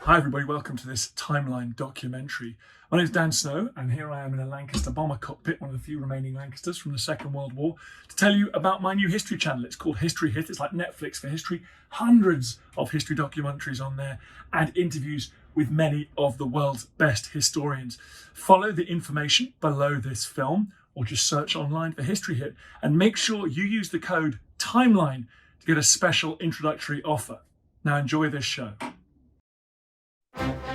Hi everybody, welcome to this Timeline documentary. My name is Dan Snow and here I am in a Lancaster bomber cockpit, one of the few remaining Lancasters from the Second World War, to tell you about my new history channel. It's called History Hit. It's like Netflix for history. Hundreds of history documentaries on there and interviews with many of the world's best historians. Follow the information below this film or just search online for History Hit and make sure you use the code TIMELINE to get a special introductory offer. Now enjoy this show.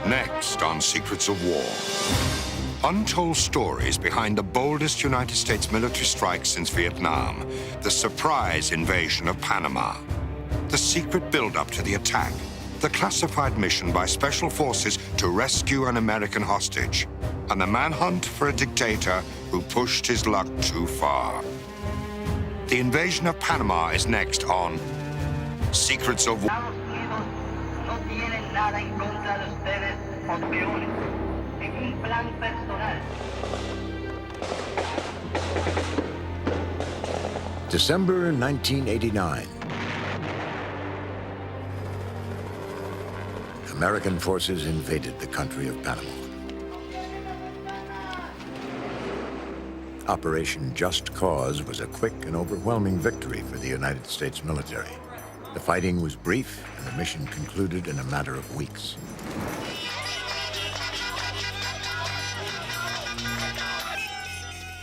Next on Secrets of War, untold stories behind the boldest United States military strike since Vietnam, the surprise invasion of Panama, the secret build-up to the attack, the classified mission by special forces to rescue an American hostage, and the manhunt for a dictator who pushed his luck too far. The invasion of Panama is next on Secrets of War. Nada en contra de ustedes, los peones, en un plan personal. December 1989. American forces invaded the country of Panama. Operation Just Cause was a quick and overwhelming victory for the United States military. The fighting was brief, and the mission concluded in a matter of weeks.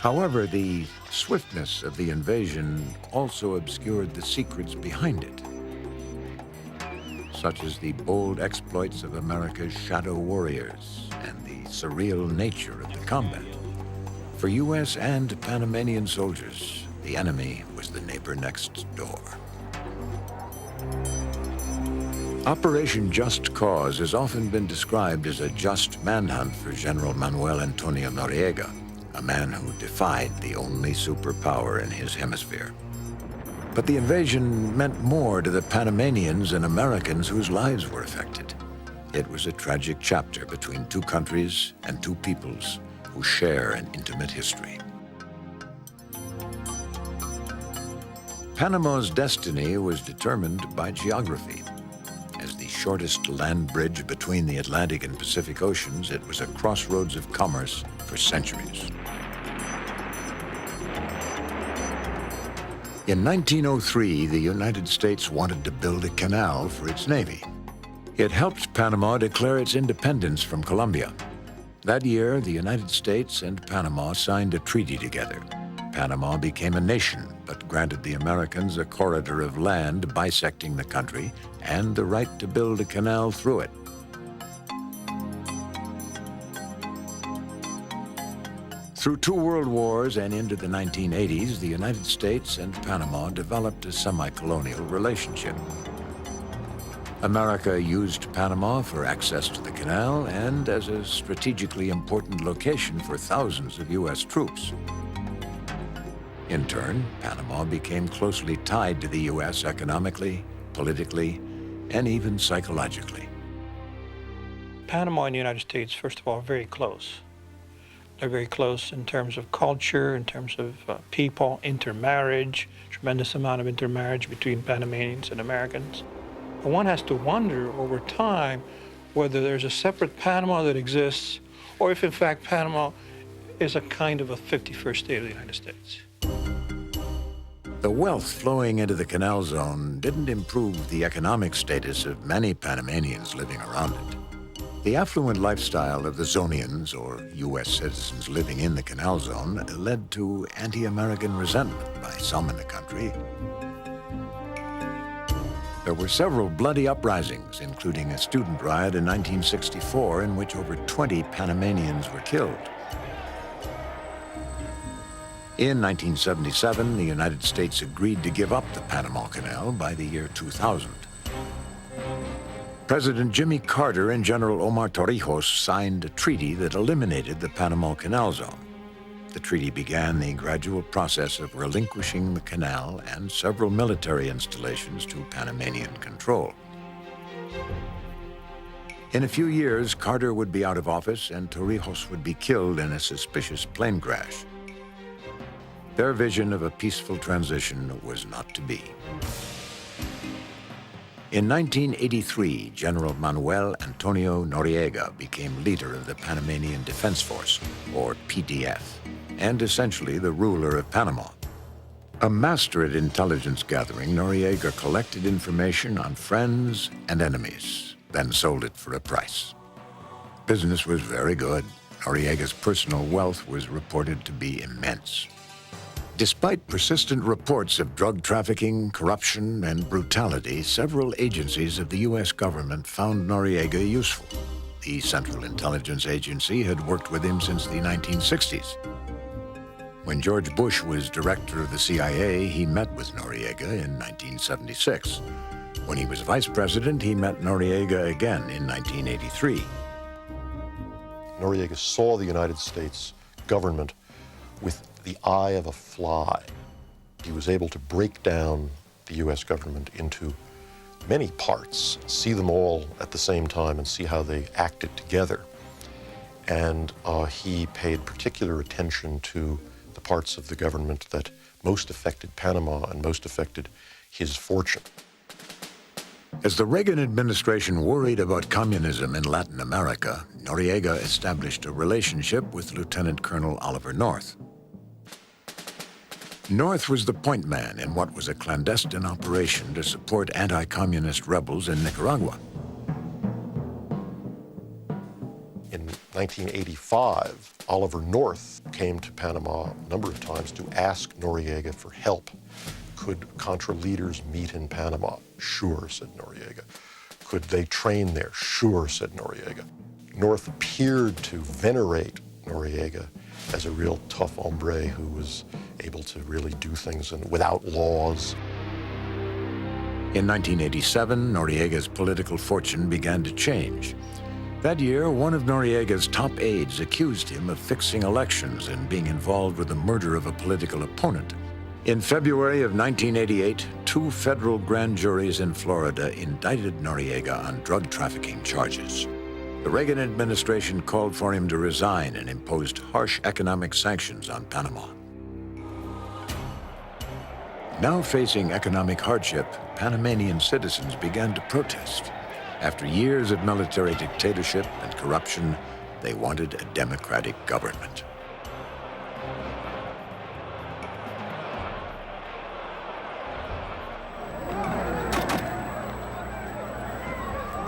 However, the swiftness of the invasion also obscured the secrets behind it, such as the bold exploits of America's shadow warriors and the surreal nature of the combat. For U.S. and Panamanian soldiers, the enemy was the neighbor next door. Operation Just Cause has often been described as a just manhunt for General Manuel Noriega, a man who defied the only superpower in his hemisphere. But the invasion meant more to the Panamanians and Americans whose lives were affected. It was a tragic chapter between two countries and two peoples who share an intimate history. Panama's destiny was determined by geography. As the shortest land bridge between the Atlantic and Pacific Oceans, it was a crossroads of commerce for centuries. In 1903, the United States wanted to build a canal for its navy. It helped Panama declare its independence from Colombia. That year, the United States and Panama signed a treaty together. Panama became a nation, but granted the Americans a corridor of land bisecting the country and the right to build a canal through it. Through two world wars and into the 1980s, the United States and Panama developed a semi-colonial relationship. America used Panama for access to the canal and as a strategically important location for thousands of U.S. troops. In turn, Panama became closely tied to the U.S. economically, politically, and even psychologically. Panama and the United States, first of all, are very close. They're very close in terms of culture, in terms of people, intermarriage, tremendous amount of intermarriage between Panamanians and Americans. And one has to wonder over time whether there's a separate Panama that exists or if, in fact, Panama is a kind of a 51st state of the United States. The wealth flowing into the canal zone didn't improve the economic status of many Panamanians living around it. The affluent lifestyle of the Zonians, or U.S. citizens living in the canal zone, led to anti-American resentment by some in the country. There were several bloody uprisings, including a student riot in 1964 in which over 20 Panamanians were killed. In 1977, the United States agreed to give up the Panama Canal by the year 2000. President Jimmy Carter and General Omar Torrijos signed a treaty that eliminated the Panama Canal Zone. The treaty began the gradual process of relinquishing the canal and several military installations to Panamanian control. In a few years, Carter would be out of office and Torrijos would be killed in a suspicious plane crash. Their vision of a peaceful transition was not to be. In 1983, General Manuel Antonio Noriega became leader of the Panamanian Defense Force, or PDF, and essentially the ruler of Panama. A master at intelligence gathering, Noriega collected information on friends and enemies, then sold it for a price. Business was very good. Noriega's personal wealth was reported to be immense. Despite persistent reports of drug trafficking, corruption, and brutality, several agencies of the U.S. government found Noriega useful. The Central Intelligence Agency had worked with him since the 1960s. When George Bush was director of the CIA, he met with Noriega in 1976. When he was vice president, he met Noriega again in 1983. Noriega saw the United States government with the eye of a fly. He was able to break down the U.S. government into many parts, see them all at the same time and see how they acted together. And he paid particular attention to the parts of the government that most affected Panama and most affected his fortune. As the Reagan administration worried about communism in Latin America, Noriega established a relationship with Lieutenant Colonel Oliver North. North was the point man in what was a clandestine operation to support anti-communist rebels in Nicaragua. In 1985, Oliver North came to Panama a number of times to ask Noriega for help. Could Contra leaders meet in Panama? Sure, said Noriega. Could they train there? Sure, said Noriega. North appeared to venerate Noriega as a real tough hombre who was able to really do things without laws. In 1987, Noriega's political fortune began to change. That year, one of Noriega's top aides accused him of fixing elections and being involved with the murder of a political opponent. In February of 1988, 2 federal grand juries in Florida indicted Noriega on drug trafficking charges. The Reagan administration called for him to resign and imposed harsh economic sanctions on Panama. Now facing economic hardship, Panamanian citizens began to protest. After years of military dictatorship and corruption, they wanted a democratic government.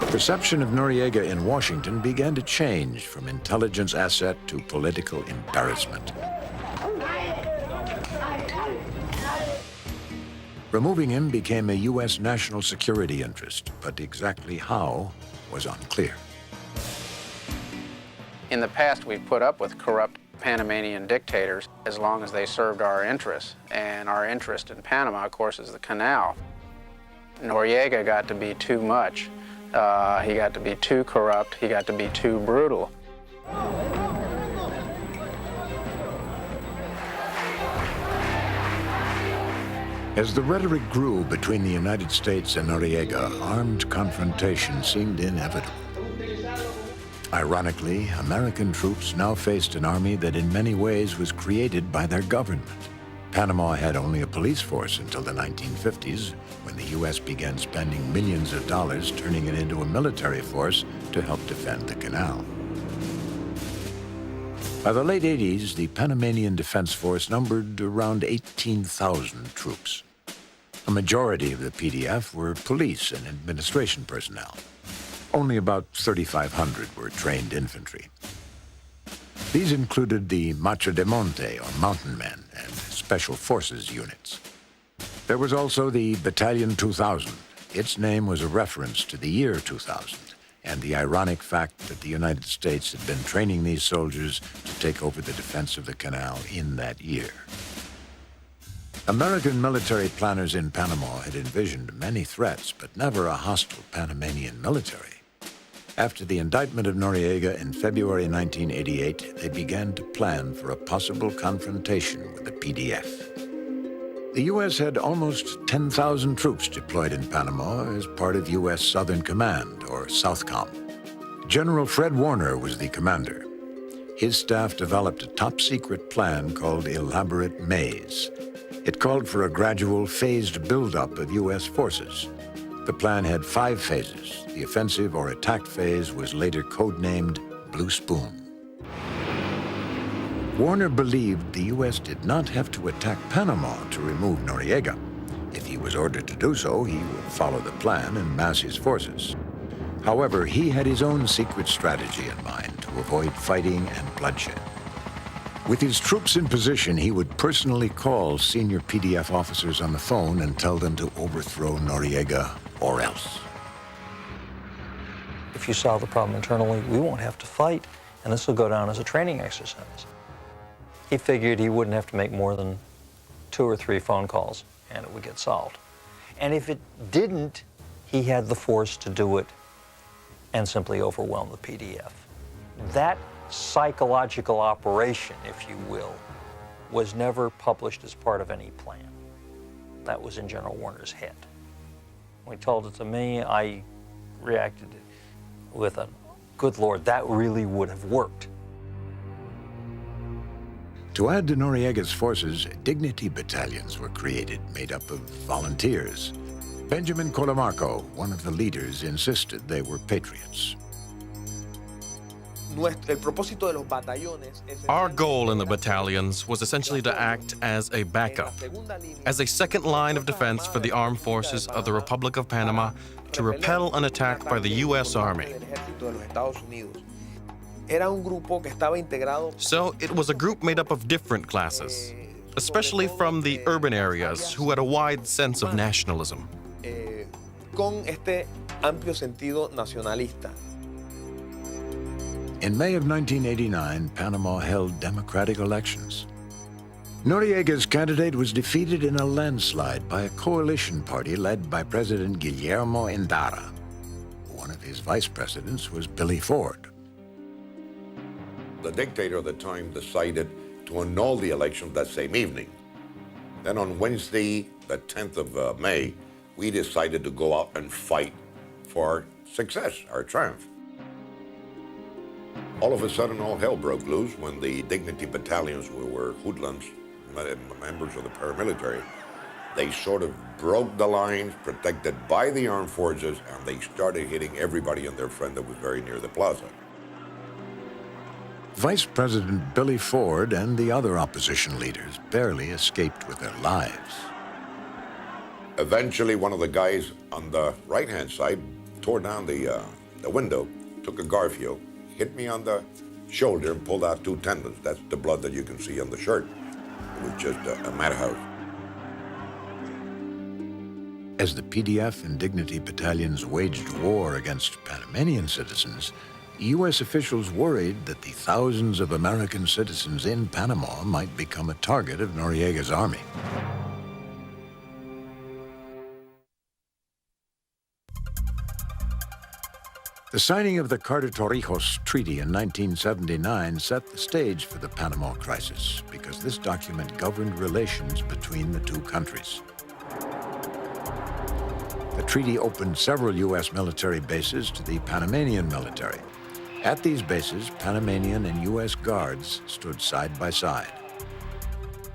The perception of Noriega in Washington began to change from intelligence asset to political embarrassment. Removing him became a U.S. national security interest, but exactly how was unclear. In the past, we've put up with corrupt Panamanian dictators as long as they served our interests. And our interest in Panama, of course, is the canal. Noriega got to be too much. He got to be too corrupt. He got to be too brutal. As the rhetoric grew between the United States and Noriega, armed confrontation seemed inevitable. Ironically, American troops now faced an army that in many ways was created by their government. Panama had only a police force until the 1950s, when the U.S. began spending millions of dollars turning it into a military force to help defend the canal. By the late 80s, the Panamanian Defense Force numbered around 18,000 troops. A majority of the PDF were police and administration personnel. Only about 3,500 were trained infantry. These included the Macho de Monte, or mountain men, and special forces units. There was also the Battalion 2000. Its name was a reference to the year 2000, and the ironic fact that the United States had been training these soldiers to take over the defense of the canal in that year. American military planners in Panama had envisioned many threats, but never a hostile Panamanian military. After the indictment of Noriega in February 1988, they began to plan for a possible confrontation with the PDF. The U.S. had almost 10,000 troops deployed in Panama as part of U.S. Southern Command, or SOUTHCOM. General Fred Warner was the commander. His staff developed a top-secret plan called Elaborate Maze. It called for a gradual, phased buildup of U.S. forces. The plan had 5 phases. The offensive or attack phase was later codenamed Blue Spoon. Warner believed the U.S. did not have to attack Panama to remove Noriega. If he was ordered to do so, he would follow the plan and mass his forces. However, he had his own secret strategy in mind to avoid fighting and bloodshed. With his troops in position, he would personally call senior PDF officers on the phone and tell them to overthrow Noriega or else. If you solve the problem internally, we won't have to fight, and this will go down as a training exercise. He figured he wouldn't have to make more than 2 or 3 phone calls, and it would get solved. And if it didn't, he had the force to do it and simply overwhelm the PDF. That psychological operation, if you will, was never published as part of any plan. That was in General Warner's head. When he told it to me, I reacted with a, good Lord, that really would have worked. To add to Noriega's forces, dignity battalions were created, made up of volunteers. Benjamin Colamarco, one of the leaders, insisted they were patriots. Our goal in the battalions was essentially to act as a backup, as a second line of defense for the armed forces of the Republic of Panama to repel an attack by the U.S. Army. So it was a group made up of different classes, especially from the urban areas who had a wide sense of nationalism. In May of 1989, Panama held democratic elections. Noriega's candidate was defeated in a landslide by a coalition party led by President Guillermo Endara. One of his vice presidents was Billy Ford. The dictator at the time decided to annul the election that same evening. Then on Wednesday, the 10th of May, we decided to go out and fight for our success, our triumph. All of a sudden, all hell broke loose when the dignity battalions, who were hoodlums, members of the paramilitary, they sort of broke the lines protected by the armed forces, and they started hitting everybody and their friend that was very near the plaza. Vice President Billy Ford and the other opposition leaders barely escaped with their lives. Eventually, one of the guys on the right-hand side tore down the window, took a Garfield, hit me on the shoulder and pulled out 2 tendons. That's the blood that you can see on the shirt. It was just a madhouse. As the PDF and dignity battalions waged war against Panamanian citizens, U.S. officials worried that the thousands of American citizens in Panama might become a target of Noriega's army. The signing of the Carter-Torrijos Treaty in 1979 set the stage for the Panama crisis because this document governed relations between the 2 countries. The treaty opened several U.S. military bases to the Panamanian military. At these bases, Panamanian and U.S. guards stood side by side.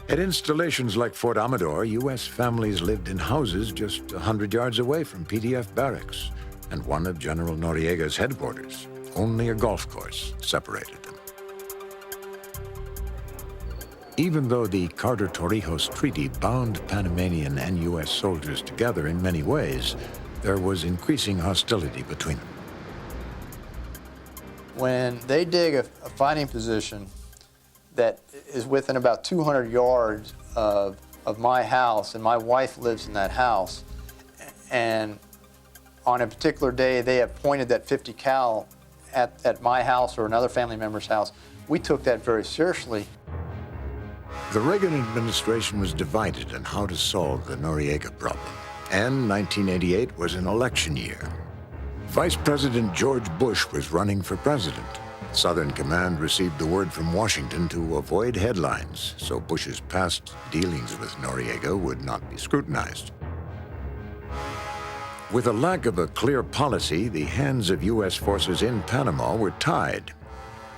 At installations like Fort Amador, U.S. families lived in houses just 100 yards away from PDF barracks and one of General Noriega's headquarters. Only a golf course separated them. Even though the Carter-Torrijos Treaty bound Panamanian and U.S. soldiers together in many ways, there was increasing hostility between them. When they dig a fighting position that is within about 200 yards of my house, and my wife lives in that house, and on a particular day they have pointed that 50 cal at my house or another family member's house, we took that very seriously. The Reagan administration was divided on how to solve the Noriega problem, and 1988 was an election year. Vice President George Bush was running for president. Southern Command received the word from Washington to avoid headlines, so Bush's past dealings with Noriega would not be scrutinized. With a lack of a clear policy, the hands of U.S. forces in Panama were tied.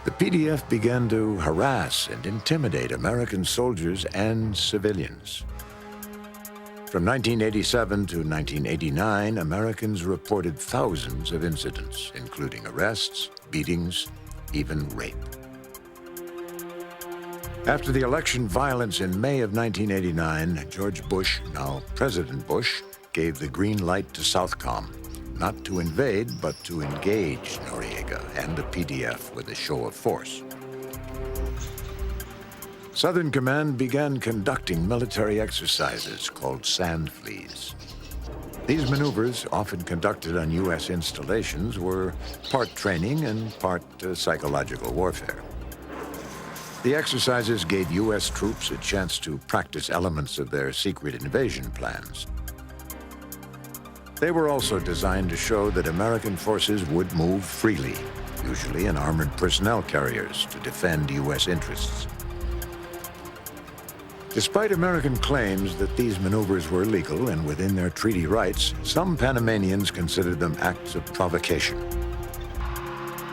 The PDF began to harass and intimidate American soldiers and civilians. From 1987 to 1989, Americans reported thousands of incidents, including arrests, beatings, even rape. After the election violence in May of 1989, George Bush, now President Bush, gave the green light to Southcom, not to invade, but to engage Noriega and the PDF with a show of force. Southern Command began conducting military exercises called sand fleas. These maneuvers, often conducted on U.S. installations, were part training and part psychological warfare. The exercises gave U.S. troops a chance to practice elements of their secret invasion plans. They were also designed to show that American forces would move freely, usually in armored personnel carriers, to defend U.S. interests. Despite American claims that these maneuvers were legal and within their treaty rights, some Panamanians considered them acts of provocation.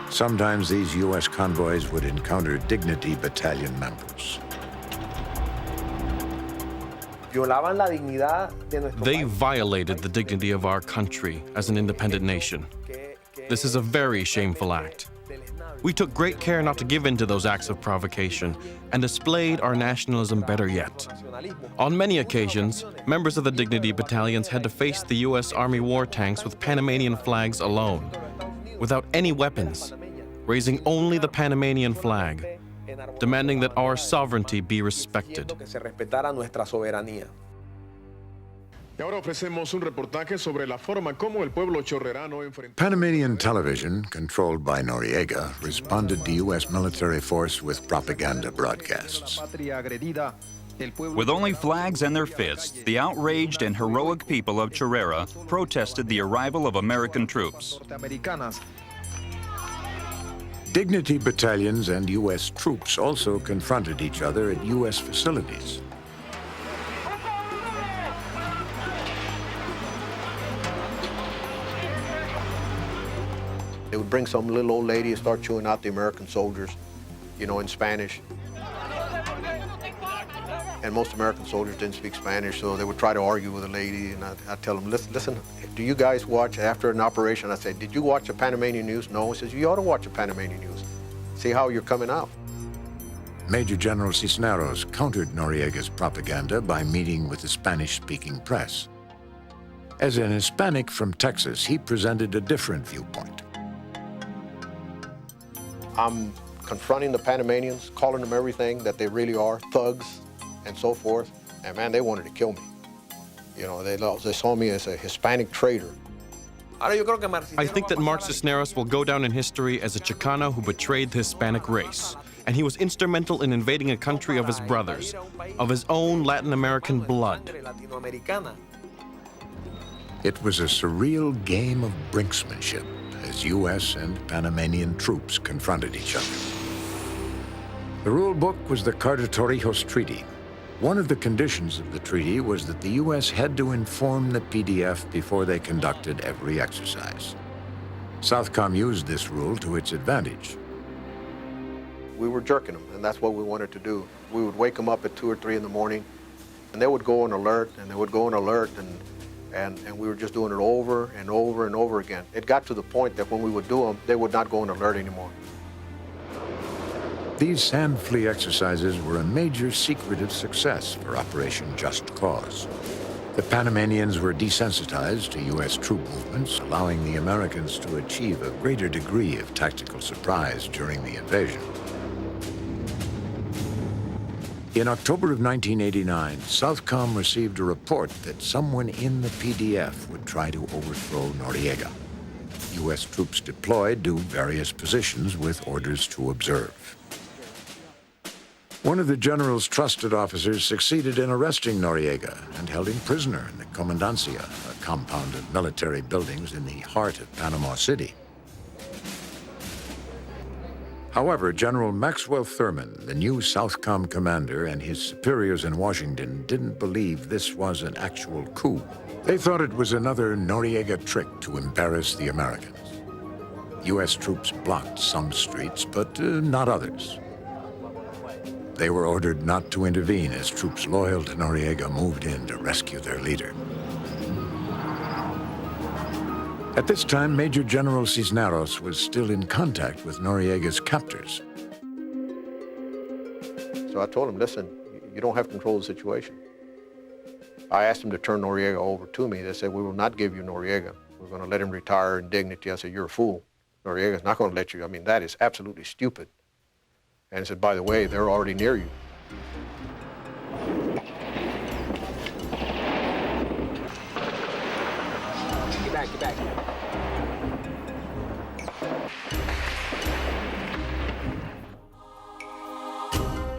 Sometimes these U.S. convoys would encounter Dignity Battalion members. They violated the dignity of our country as an independent nation. This is a very shameful act. We took great care not to give in to those acts of provocation and displayed our nationalism better yet. On many occasions, members of the Dignity Battalions had to face the U.S. Army war tanks with Panamanian flags alone, without any weapons, raising only the Panamanian flag, demanding that our sovereignty be respected. Panamanian television, controlled by Noriega, responded to U.S. military force with propaganda broadcasts. With only flags and their fists, the outraged and heroic people of Chorrera protested the arrival of American troops. Dignity battalions and U.S. troops also confronted each other at U.S. facilities. They would bring some little old lady and start chewing out the American soldiers, you know, in Spanish. And most American soldiers didn't speak Spanish, so they would try to argue with the lady, and I'd tell them, listen, do you guys watch, after an operation, I'd say, did you watch the Panamanian news? No. He says, you ought to watch the Panamanian news. See how you're coming out. Major General Cisneros countered Noriega's propaganda by meeting with the Spanish-speaking press. As an Hispanic from Texas, he presented a different viewpoint. I'm confronting the Panamanians, calling them everything that they really are, thugs and so forth. And man, they wanted to kill me. You know, they saw me as a Hispanic traitor. I think that Mark Cisneros will go down in history as a Chicano who betrayed the Hispanic race. And he was instrumental in invading a country of his brothers, of his own Latin American blood. It was a surreal game of brinksmanship as U.S. and Panamanian troops confronted each other. The rule book was the Carta Torrijos Treaty. One of the conditions of the treaty was that the U.S. had to inform the PDF before they conducted every exercise. Southcom used this rule to its advantage. We were jerking them, and that's what we wanted to do. We would wake them up at 2 or 3 in the morning, and they would go on alert, and they would go on alert, and we were just doing it over and over and over again. It got to the point that when we would do them, they would not go on alert anymore. These sand flea exercises were a major secretive success for Operation Just Cause. The Panamanians were desensitized to U.S. troop movements, allowing the Americans to achieve a greater degree of tactical surprise during the invasion. In October of 1989, Southcom received a report that someone in the PDF would try to overthrow Noriega. U.S. troops deployed to various positions with orders to observe. One of the general's trusted officers succeeded in arresting Noriega and held him prisoner in the Comandancia, a compound of military buildings in the heart of Panama City. However, General Maxwell Thurman, the new Southcom commander, and his superiors in Washington didn't believe this was an actual coup. They thought it was another Noriega trick to embarrass the Americans. U.S. troops blocked some streets, but not others. They were ordered not to intervene as troops loyal to Noriega moved in to rescue their leader. At this time, Major General Cisneros was still in contact with Noriega's captors. So I told him, listen, you don't have control of the situation. I asked him to turn Noriega over to me. They said, we will not give you Noriega. We're going to let him retire in dignity. I said, you're a fool. Noriega's not going to let you. I mean, that is absolutely stupid. And he said, by the way, they're already near you. Get back, get back.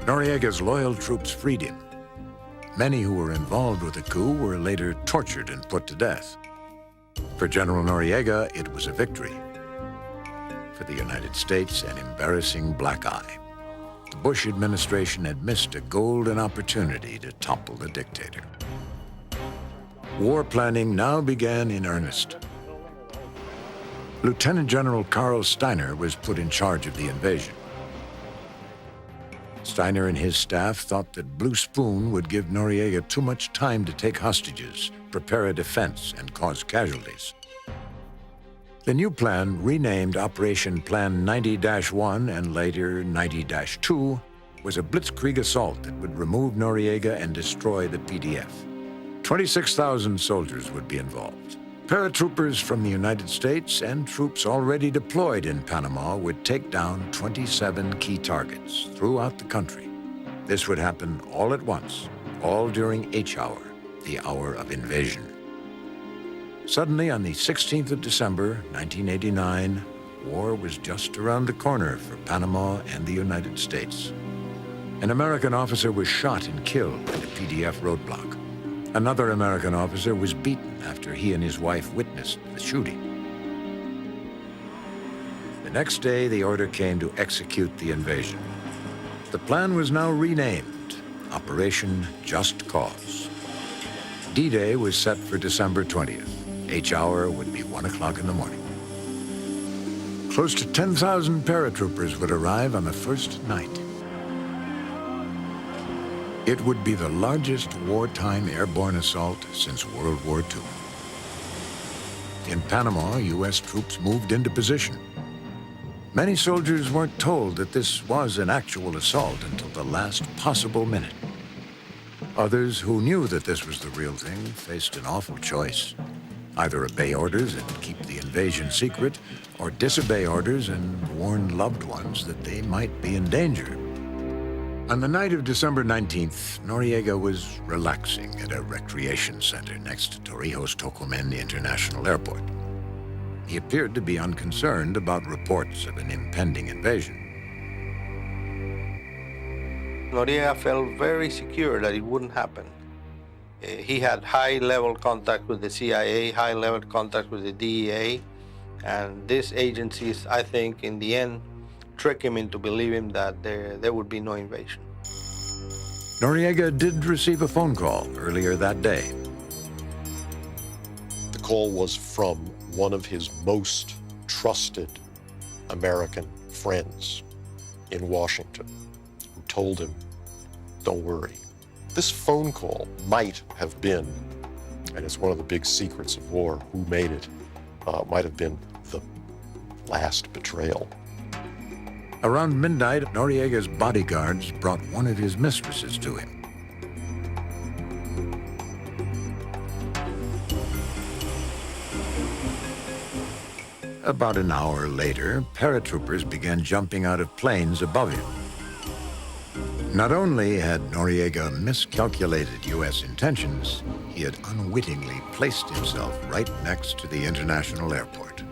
Noriega's loyal troops freed him. Many who were involved with the coup were later tortured and put to death. For General Noriega, it was a victory. For the United States, an embarrassing black eye. The Bush administration had missed a golden opportunity to topple the dictator. War planning now began in earnest. Lieutenant General Carl Steiner was put in charge of the invasion. Steiner and his staff thought that Blue Spoon would give Noriega too much time to take hostages, prepare a defense, and cause casualties. The new plan, renamed Operation Plan 90-1 and later 90-2, was a blitzkrieg assault that would remove Noriega and destroy the PDF. 26,000 soldiers would be involved. Paratroopers from the United States and troops already deployed in Panama would take down 27 key targets throughout the country. This would happen all at once, all during H hour, the hour of invasion. Suddenly, on the 16th of December, 1989, war was just around the corner for Panama and the United States. An American officer was shot and killed at a PDF roadblock. Another American officer was beaten after he and his wife witnessed the shooting. The next day, the order came to execute the invasion. The plan was now renamed Operation Just Cause. D-Day was set for December 20th. H hour would be 1 o'clock in the morning. Close to 10,000 paratroopers would arrive on the first night. It would be the largest wartime airborne assault since World War II. In Panama, U.S. troops moved into position. Many soldiers weren't told that this was an actual assault until the last possible minute. Others who knew that this was the real thing faced an awful choice. Either obey orders and keep the invasion secret, or disobey orders and warn loved ones that they might be in danger. On the night of December 19th, Noriega was relaxing at a recreation center next to Torrijos Tocumen International Airport. He appeared to be unconcerned about reports of an impending invasion. Noriega felt very secure that it wouldn't happen. He had high-level contact with the CIA, high-level contact with the DEA, and these agencies, I think, in the end, trick him into believing that there would be no invasion. Noriega did receive a phone call earlier that day. The call was from one of his most trusted American friends in Washington, who told him, don't worry. This phone call might have been, and it's one of the big secrets of war, who made it, might have been the last betrayal. Around midnight, Noriega's bodyguards brought one of his mistresses to him. About an hour later, paratroopers began jumping out of planes above him. Not only had Noriega miscalculated U.S. intentions, he had unwittingly placed himself right next to the international airport,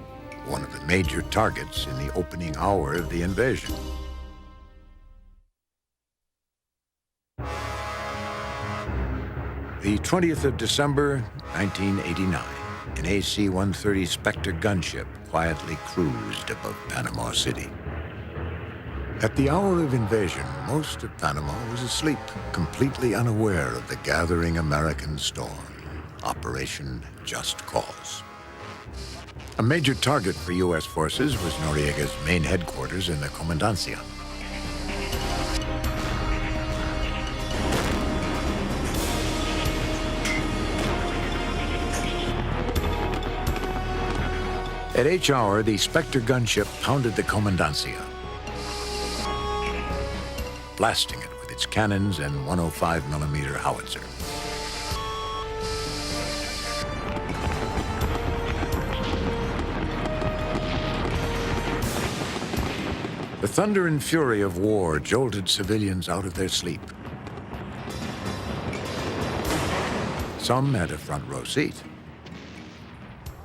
one of the major targets in the opening hour of the invasion. The 20th of December, 1989, an AC-130 Spectre gunship quietly cruised above Panama City. At the hour of invasion, most of Panama was asleep, completely unaware of the gathering American storm, Operation Just Cause. A major target for U.S. forces was Noriega's main headquarters in the Comandancia. At H hour, the Spectre gunship pounded the Comandancia, blasting it with its cannons and 105mm howitzer. The thunder and fury of war jolted civilians out of their sleep. Some had a front row seat.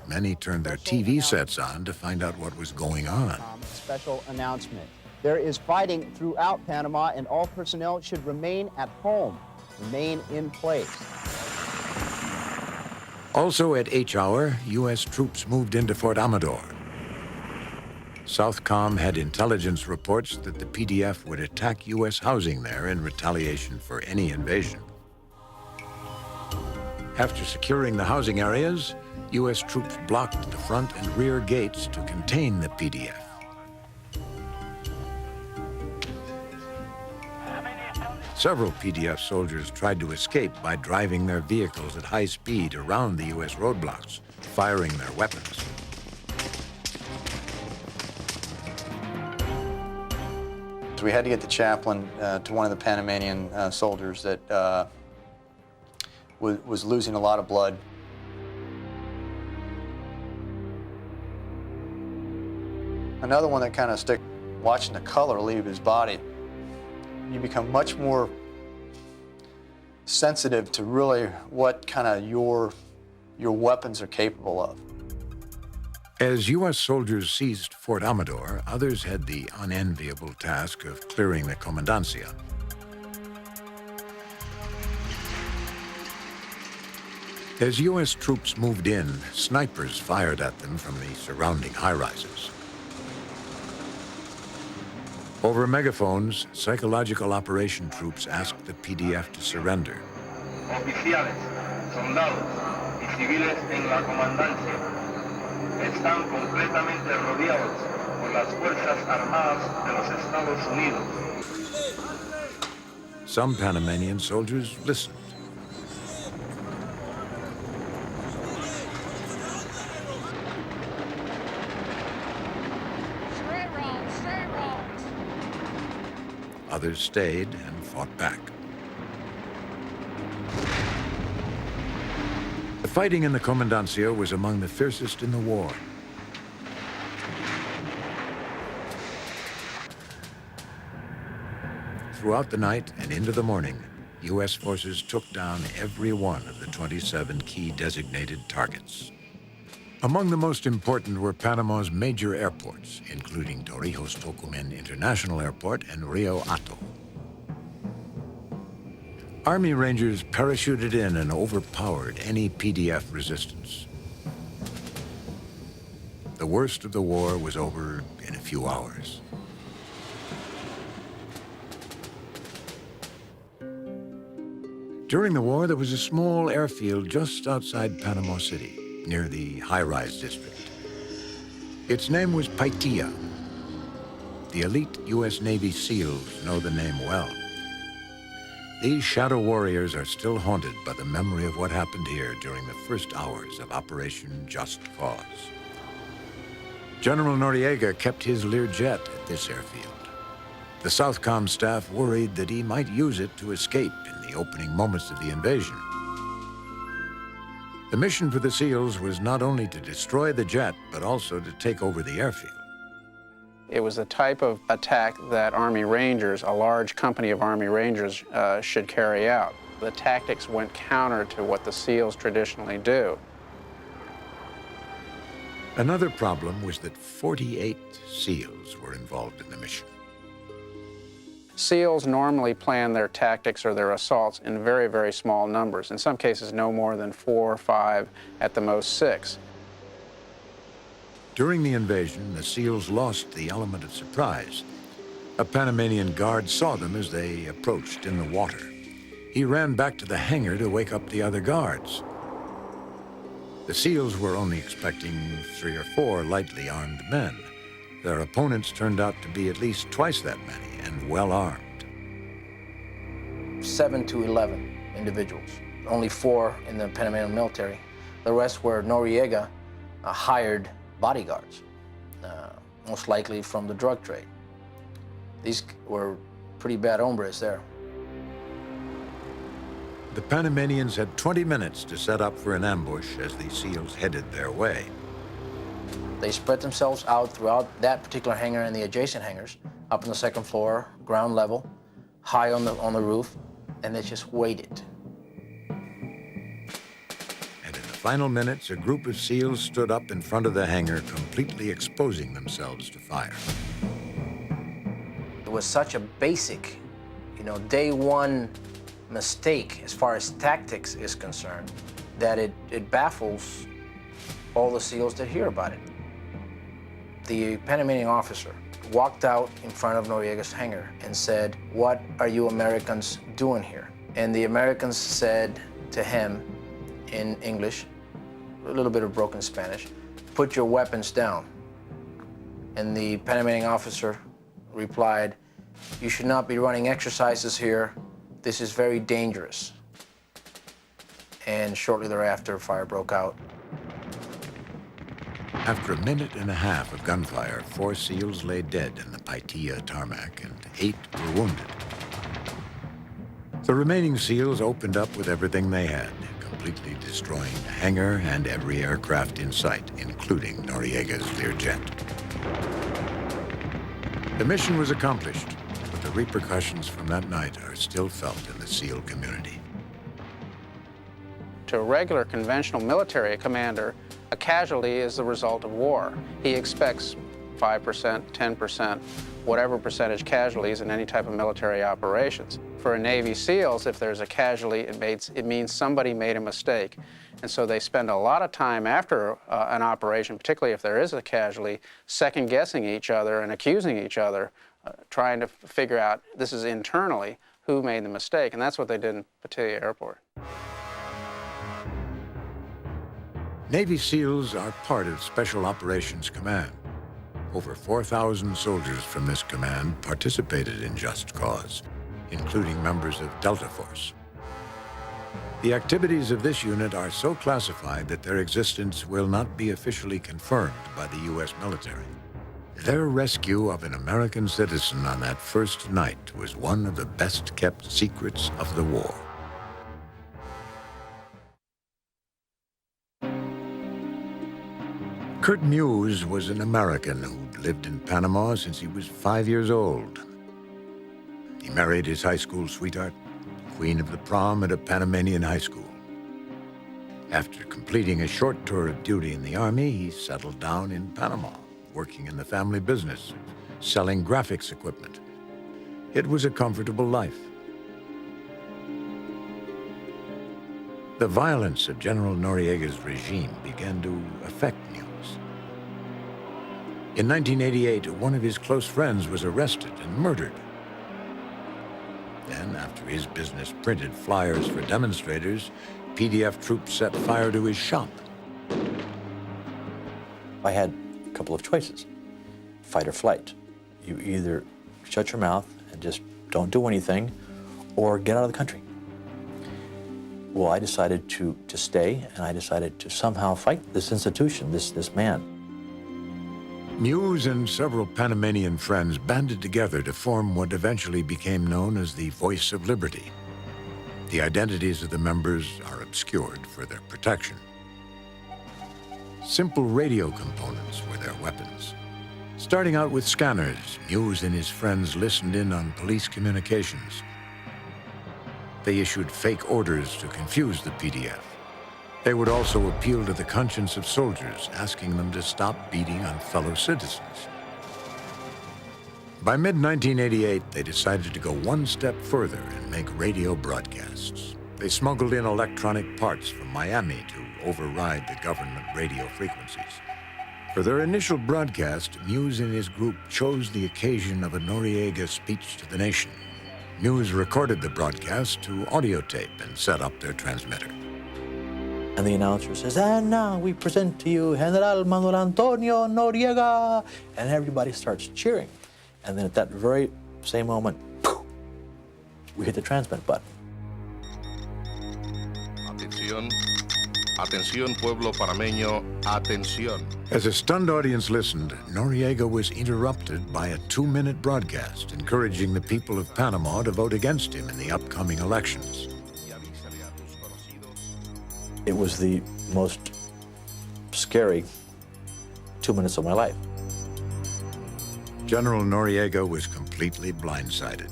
Many turned their TV sets on to find out what was going on. Special announcement. There is fighting throughout Panama, and all personnel should remain at home, remain in place. Also at H hour, U.S. troops moved into Fort Amador. Southcom had intelligence reports that the PDF would attack U.S. housing there in retaliation for any invasion. After securing the housing areas, U.S. troops blocked the front and rear gates to contain the PDF. Several PDF soldiers tried to escape by driving their vehicles at high speed around the U.S. roadblocks, firing their weapons. So we had to get the chaplain to one of the Panamanian soldiers that was losing a lot of blood. Another one that kind of stuck, watching the color leave his body. You become much more sensitive to really what kind of your weapons are capable of. As U.S. soldiers seized Fort Amador, others had the unenviable task of clearing the Comandancia. As U.S. troops moved in, snipers fired at them from the surrounding high-rises. Over megaphones, psychological operation troops asked the PDF to surrender. Oficiales, soldados y civiles en la comandancia están completamente rodeados por las Fuerzas Armadas de los Estados Unidos. Some Panamanian soldiers listened. Others stayed and fought back. The fighting in the Comandancia was among the fiercest in the war. Throughout the night and into the morning, U.S. forces took down every one of the 27 key designated targets. Among the most important were Panama's major airports, including Torrijos Tocumen International Airport and Rio Hato. Army Rangers parachuted in and overpowered any PDF resistance. The worst of the war was over in a few hours. During the war, there was a small airfield just outside Panama City, near the high-rise district. Its name was Paitilla. The elite U.S. Navy SEALs know the name well. These shadow warriors are still haunted by the memory of what happened here during the first hours of Operation Just Cause. General Noriega kept his Learjet at this airfield. The Southcom staff worried that he might use it to escape in the opening moments of the invasion. The mission for the SEALs was not only to destroy the jet, but also to take over the airfield. It was the type of attack that Army Rangers, a large company of Army Rangers, should carry out. The tactics went counter to what the SEALs traditionally do. Another problem was that 48 SEALs were involved in the mission. SEALs normally plan their tactics or their assaults in very, very small numbers. In some cases, no more than 4 or 5, at the most 6. During the invasion, the SEALs lost the element of surprise. A Panamanian guard saw them as they approached in the water. He ran back to the hangar to wake up the other guards. The SEALs were only expecting 3 or 4 lightly armed men. Their opponents turned out to be at least twice that many and well armed. 7 to 11 individuals, only 4 in the Panamanian military. The rest were Noriega hired bodyguards, most likely from the drug trade. These were pretty bad hombres there. The Panamanians had 20 minutes to set up for an ambush as the SEALs headed their way. They spread themselves out throughout that particular hangar and the adjacent hangars, up on the second floor, ground level, high on the roof, and they just waited. And in the final minutes, a group of SEALs stood up in front of the hangar, completely exposing themselves to fire. It was such a basic, day one mistake as far as tactics is concerned that it baffles all the SEALs that hear about it. The Panamanian officer walked out in front of Noriega's hangar and said, "What are you Americans doing here?" And the Americans said to him in English, a little bit of broken Spanish, "Put your weapons down." And the Panamanian officer replied, "You should not be running exercises here. This is very dangerous." And shortly thereafter, fire broke out. After a minute and a half of gunfire, 4 SEALs lay dead in the Paitilla tarmac and 8 were wounded. The remaining SEALs opened up with everything they had, completely destroying the hangar and every aircraft in sight, including Noriega's Learjet. The mission was accomplished, but the repercussions from that night are still felt in the SEAL community. To a regular conventional military commander, a casualty is the result of war. He expects 5%, 10%, whatever percentage casualties in any type of military operations. For a Navy SEALs, if there's a casualty, it means somebody made a mistake. And so they spend a lot of time after an operation, particularly if there is a casualty, second-guessing each other and accusing each other, trying to figure out, this is internally, who made the mistake. And that's what they did in Pattaya Airport. Navy SEALs are part of Special Operations Command. Over 4,000 soldiers from this command participated in Just Cause, including members of Delta Force. The activities of this unit are so classified that their existence will not be officially confirmed by the U.S. military. Their rescue of an American citizen on that first night was one of the best-kept secrets of the war. Kurt Muse was an American who'd lived in Panama since he was 5 years old. He married his high school sweetheart, queen of the prom at a Panamanian high school. After completing a short tour of duty in the Army, he settled down in Panama, working in the family business, selling graphics equipment. It was a comfortable life. The violence of General Noriega's regime began to affect Muse. In 1988, one of his close friends was arrested and murdered. Then, after his business printed flyers for demonstrators, PDF troops set fire to his shop. I had a couple of choices, fight or flight. You either shut your mouth and just don't do anything, or get out of the country. Well, I decided to stay, and I decided to somehow fight this institution, this man. Muse and several Panamanian friends banded together to form what eventually became known as the Voice of Liberty. The identities of the members are obscured for their protection. Simple radio components were their weapons. Starting out with scanners, Muse and his friends listened in on police communications. They issued fake orders to confuse the PDF. They would also appeal to the conscience of soldiers, asking them to stop beating on fellow citizens. By mid-1988, they decided to go one step further and make radio broadcasts. They smuggled in electronic parts from Miami to override the government radio frequencies. For their initial broadcast, Muse and his group chose the occasion of a Noriega speech to the nation. Muse recorded the broadcast to audio tape and set up their transmitter. And the announcer says, "And now we present to you General Manuel Antonio Noriega." And everybody starts cheering. And then at that very same moment, poof, we hit the transmit button. Atención. Atención, pueblo panameño, atención. As a stunned audience listened, Noriega was interrupted by a 2-minute broadcast encouraging the people of Panama to vote against him in the upcoming elections. It was the most scary 2 minutes of my life. General Noriega was completely blindsided.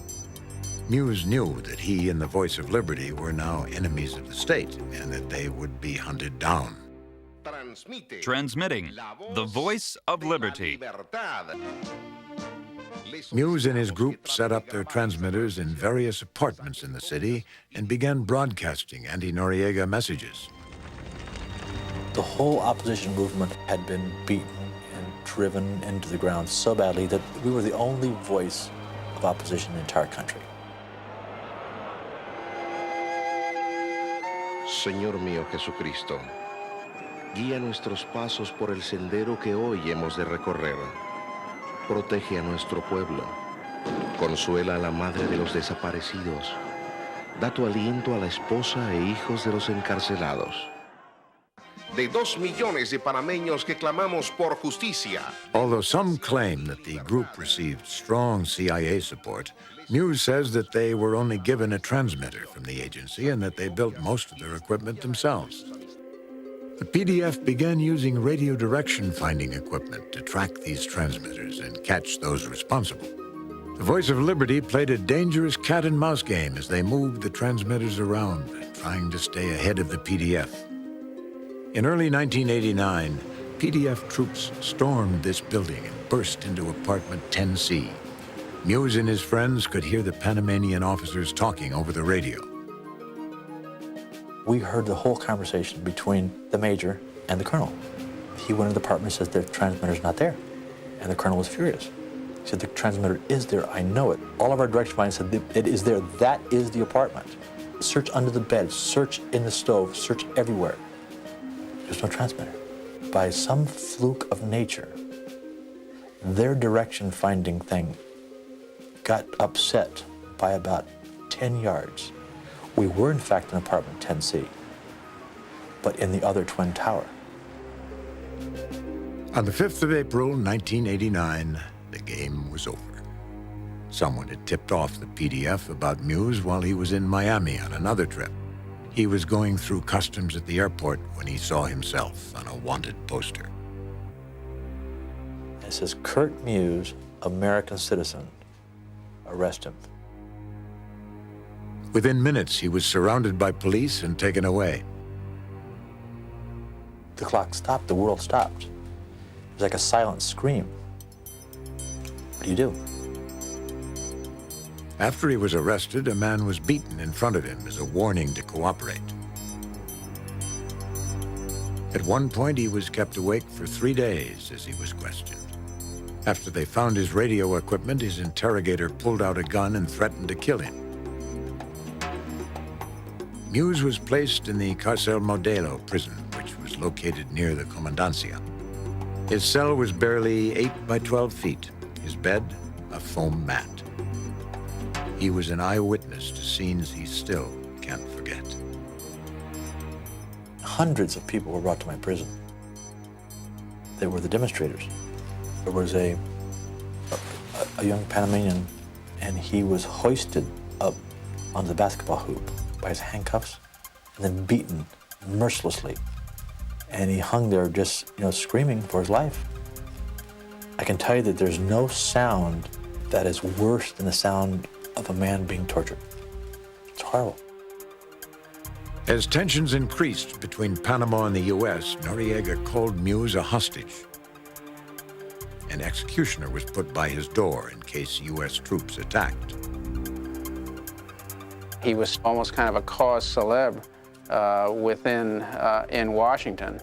Muse knew that he and the Voice of Liberty were now enemies of the state and that they would be hunted down. Transmitting the Voice of Liberty. Muse and his group set up their transmitters in various apartments in the city and began broadcasting anti-Noriega messages. The whole opposition movement had been beaten and driven into the ground so badly that we were the only voice of opposition in the entire country. Señor mío Jesucristo, guía nuestros pasos por el sendero que hoy hemos de recorrer. Protege a nuestro pueblo. Consuela a la madre de los desaparecidos. Da tu aliento a la esposa e hijos de los encarcelados. De 2 millones de panameños que clamamos por justicia. Although some claim that the group received strong CIA support, Muse says that they were only given a transmitter from the agency and that they built most of their equipment themselves. The PDF began using radio direction finding equipment to track these transmitters and catch those responsible. The Voice of Liberty played a dangerous cat and mouse game as they moved the transmitters around, trying to stay ahead of the PDF. In early 1989, PDF troops stormed this building and burst into apartment 10C. Muse and his friends could hear the Panamanian officers talking over the radio. We heard the whole conversation between the major and the colonel. He went to the apartment and said, the transmitter's not there. And the colonel was furious. He said, the transmitter is there, I know it. All of our direction finders said, it is there, that is the apartment. Search under the bed, search in the stove, search everywhere. There's no transmitter. By some fluke of nature, their direction finding thing got upset by about 10 yards. We were in fact in apartment 10C, but in the other twin tower. On the 5th of April, 1989, the game was over. Someone had tipped off the PDF about Muse while he was in Miami on another trip. He was going through customs at the airport when he saw himself on a wanted poster. It says, Kurt Muse, American citizen, arrest him. Within minutes, he was surrounded by police and taken away. The clock stopped, the world stopped. It was like a silent scream. What do you do? After he was arrested, a man was beaten in front of him as a warning to cooperate. At one point, he was kept awake for 3 days as he was questioned. After they found his radio equipment, his interrogator pulled out a gun and threatened to kill him. Muse was placed in the Cárcel Modelo prison, which was located near the Comandancia. His cell was barely 8 by 12 feet, his bed a foam mat. He was an eyewitness to scenes he still can't forget. Hundreds of people were brought to my prison. They were the demonstrators. There was a young Panamanian, and he was hoisted up on the basketball hoop by his handcuffs and then beaten mercilessly. And he hung there just, screaming for his life. I can tell you that there's no sound that is worse than the sound of a man being tortured. It's horrible. As tensions increased between Panama and the U.S., Noriega called Muse a hostage. An executioner was put by his door in case U.S. troops attacked. He was almost kind of a cause célèbre in Washington.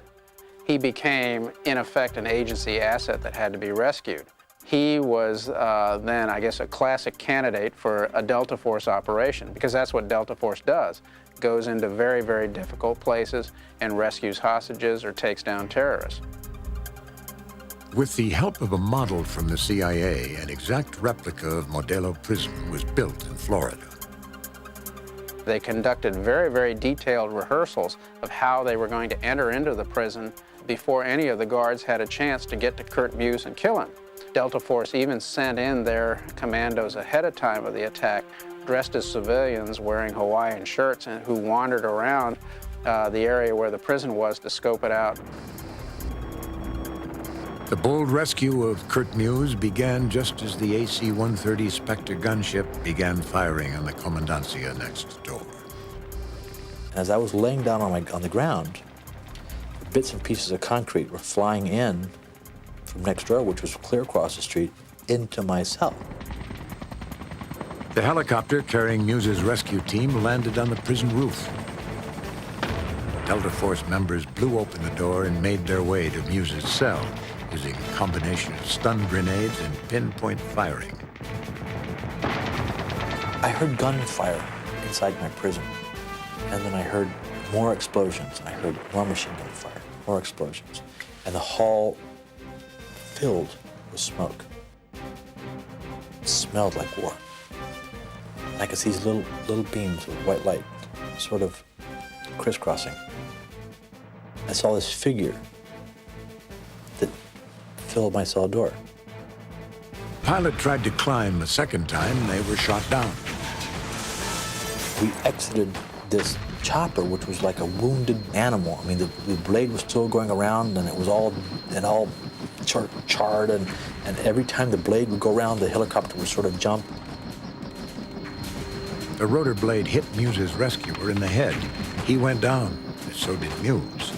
He became, in effect, an agency asset that had to be rescued. He was then, I guess, a classic candidate for a Delta Force operation, because that's what Delta Force does. Goes into very, very difficult places and rescues hostages or takes down terrorists. With the help of a model from the CIA, an exact replica of Modelo Prison was built in Florida. They conducted very, very detailed rehearsals of how they were going to enter into the prison before any of the guards had a chance to get to Kurt Muse and kill him. Delta Force even sent in their commandos ahead of time of the attack, dressed as civilians, wearing Hawaiian shirts, and who wandered around the area where the prison was to scope it out. The bold rescue of Kurt Muse began just as the AC-130 Spectre gunship began firing on the commandancia next door. As I was laying down on the ground, bits and pieces of concrete were flying in from next door, which was clear across the street, into my cell. The helicopter carrying Muse's rescue team landed on the prison roof. Delta Force members blew open the door and made their way to Muse's cell, using a combination of stun grenades and pinpoint firing. I heard gunfire inside my prison, and then I heard more explosions. I heard more machine gun fire, more explosions, and the hall filled with smoke. It smelled like war. And I could see these little beams of white light sort of crisscrossing. I saw this figure that filled my cell door. Pilot tried to climb a second time. They were shot down. We exited this chopper, which was like a wounded animal. I mean, the blade was still going around, and it all charred, and every time the blade would go around, the helicopter would sort of jump. The rotor blade hit Muse's rescuer in the head. He went down, and so did Muse.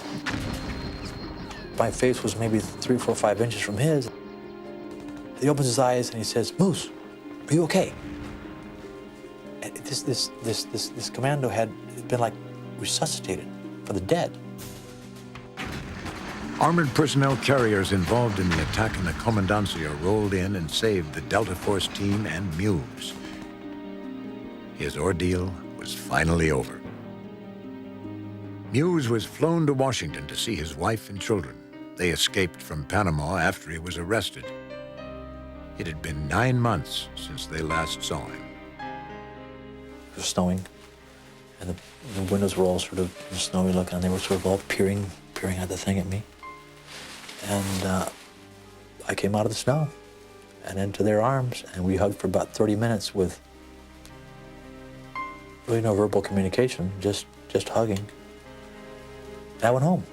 My face was maybe 3, 4, 5 inches from his. He opens his eyes and he says, "Muse, are you okay?" And this commando had been like resuscitated for the dead. Armored personnel carriers involved in the attack on the commandancia rolled in and saved the Delta Force team and Muse. His ordeal was finally over. Muse was flown to Washington to see his wife and children. They escaped from Panama after he was arrested. It had been 9 months since they last saw him. It was snowing, and the windows were all sort of snowy looking, and they were sort of all peering at the thing at me. And I came out of the snow and into their arms, and we hugged for about 30 minutes with really no verbal communication, just hugging. I went home.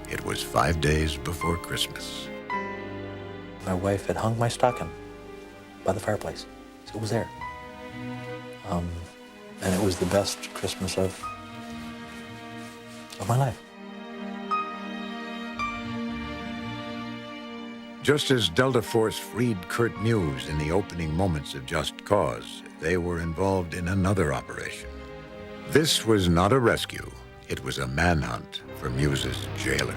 It was 5 days before Christmas. My wife had hung my stocking by the fireplace. So it was there. And it was the best Christmas of my life. Just as Delta Force freed Kurt Muse in the opening moments of Just Cause, they were involved in another operation. This was not a rescue. It was a manhunt for Muse's jailer.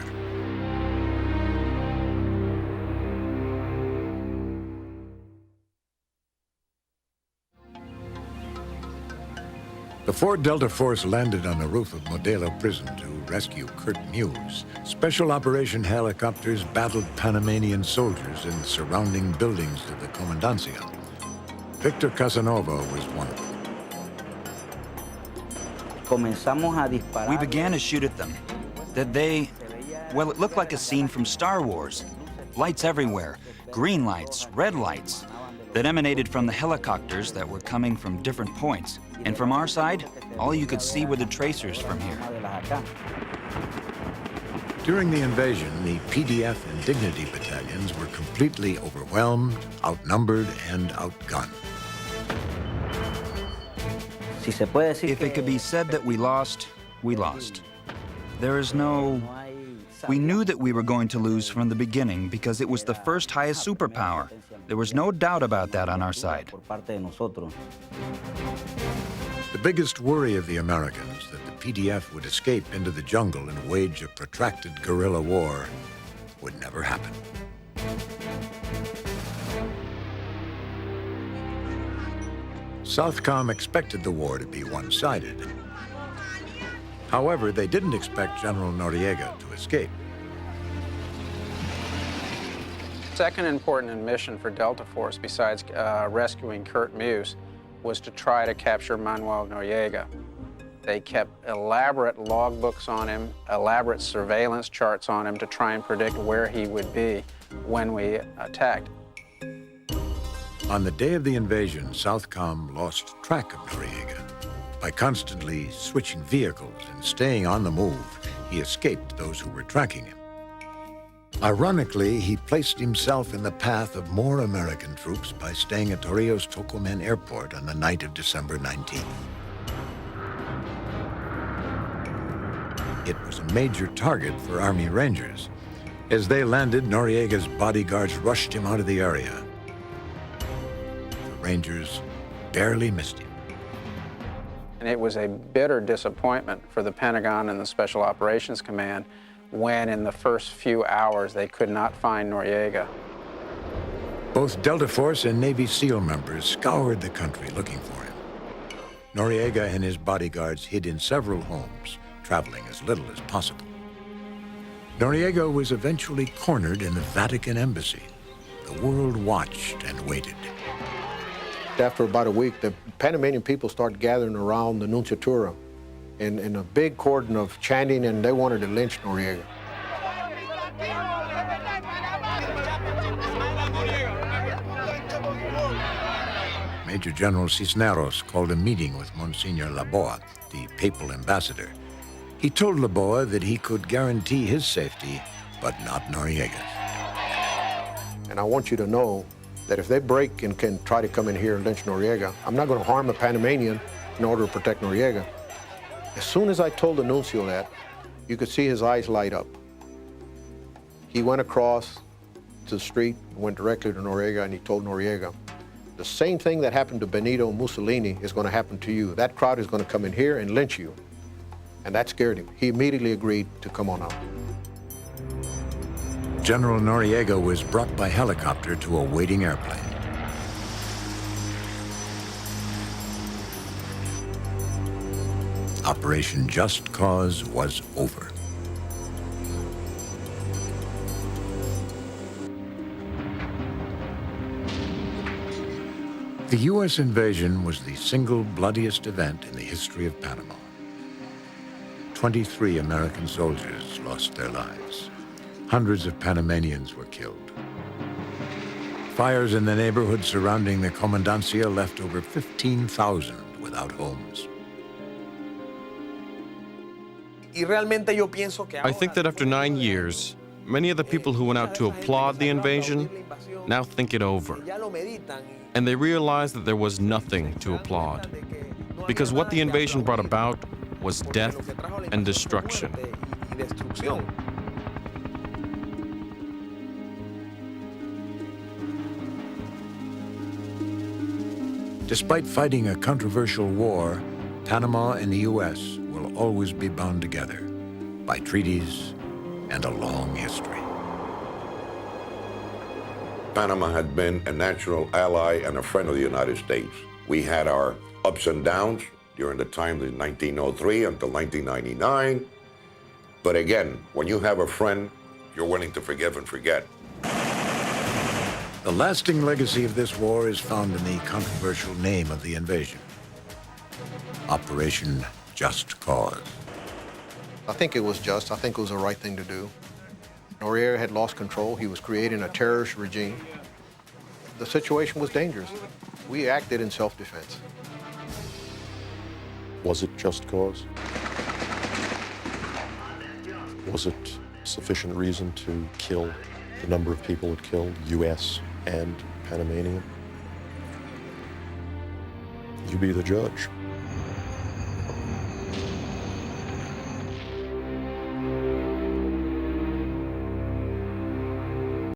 Before Delta Force landed on the roof of Modelo Prison to rescue Kurt Muse, Special Operation helicopters battled Panamanian soldiers in the surrounding buildings of the Commandancia. Victor Casanova was one of them. We began to shoot at them. Well, it looked like a scene from Star Wars. Lights everywhere, green lights, red lights, that emanated from the helicopters that were coming from different points. And from our side, all you could see were the tracers from here. During the invasion, the PDF and Dignity battalions were completely overwhelmed, outnumbered, and outgunned. If it could be said that we lost, we lost. We knew that we were going to lose from the beginning because it was the first highest superpower. There was no doubt about that on our side. The biggest worry of the Americans, that the PDF would escape into the jungle and wage a protracted guerrilla war, would never happen. Southcom expected the war to be one-sided. However, they didn't expect General Noriega to escape. Second important mission for Delta Force, besides rescuing Kurt Muse, was to try to capture Manuel Noriega. They kept elaborate logbooks on him, elaborate surveillance charts on him to try and predict where he would be when we attacked. On the day of the invasion, Southcom lost track of Noriega. By constantly switching vehicles and staying on the move, he escaped those who were tracking him. Ironically, he placed himself in the path of more American troops by staying at Torrijos Tocumen Airport on the night of December 19th. It was a major target for Army Rangers. As they landed, Noriega's bodyguards rushed him out of the area. The Rangers barely missed him. And it was a bitter disappointment for the Pentagon and the Special Operations Command when in the first few hours they could not find Noriega. Both Delta Force and Navy SEAL members scoured the country looking for him. Noriega and his bodyguards hid in several homes, traveling as little as possible. Noriega was eventually cornered in the Vatican embassy. The world watched and waited. After about a week, the Panamanian people started gathering around the Nunciatura in a big cordon of chanting, and they wanted to lynch Noriega. Major General Cisneros called a meeting with Monsignor Laboa, the papal ambassador. He told Laboa that he could guarantee his safety, but not Noriega's. And I want you to know that if they break and can try to come in here and lynch Noriega, I'm not going to harm a Panamanian in order to protect Noriega. As soon as I told the nuncio that, you could see his eyes light up. He went across to the street, went directly to Noriega, and he told Noriega, the same thing that happened to Benito Mussolini is going to happen to you. That crowd is going to come in here and lynch you. And that scared him. He immediately agreed to come on out. General Noriega was brought by helicopter to a waiting airplane. Operation Just Cause was over. The U.S. invasion was the single bloodiest event in the history of Panama. 23 American soldiers lost their lives. Hundreds of Panamanians were killed. Fires in the neighborhood surrounding the Comandancia left over 15,000 without homes. I think that after 9 years, many of the people who went out to applaud the invasion now think it over. And they realize that there was nothing to applaud. Because what the invasion brought about was death and destruction. Despite fighting a controversial war, Panama and the U.S. will always be bound together by treaties and a long history. Panama had been a natural ally and a friend of the United States. We had our ups and downs during the time of 1903 until 1999. But again, when you have a friend, you're willing to forgive and forget. The lasting legacy of this war is found in the controversial name of the invasion, Operation Just Cause. I think it was just. I think it was the right thing to do. Noriega had lost control. He was creating a terrorist regime. The situation was dangerous. We acted in self-defense. Was it just cause? Was it sufficient reason to kill the number of people it killed, U.S. and Panamanian? You be the judge.